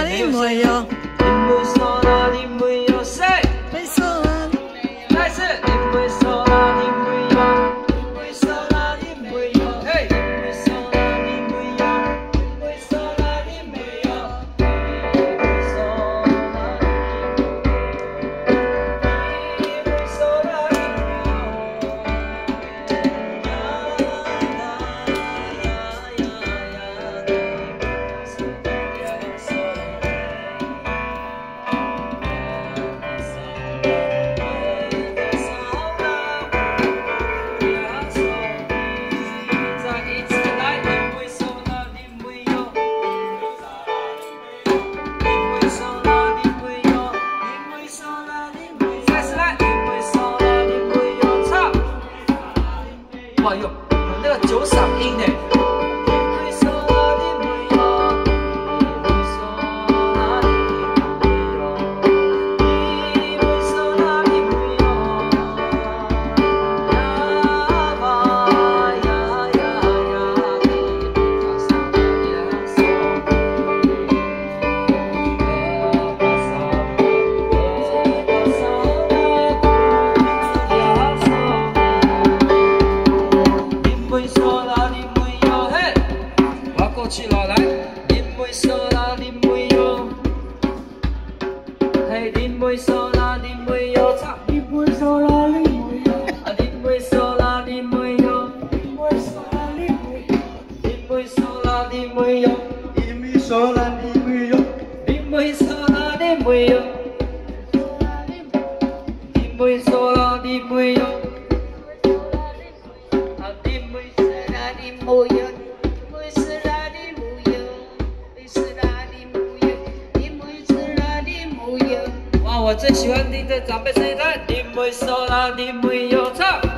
啦你没有，你没说啦你没有谁？没说啦，再次，你没说啦你没有，你没说啦你没有，嘿，你没说啦你没有，你没说啦你没有，你没说啦你没说啦你哇哟，那个酒嗓音呢？去了，来，你没说啦，你没有，嘿，你没说啦，你没有唱，你没说啦，你没有，啊，你没说啦，你没有，你没说啦，你没有，你没说啦，你没有，你没说啦，你没有，你没说啦，你没有，你没说啦，你没有，啊，你没说啦，你没有。我最喜欢听的长辈声音，来，你没说啦，你没有唱。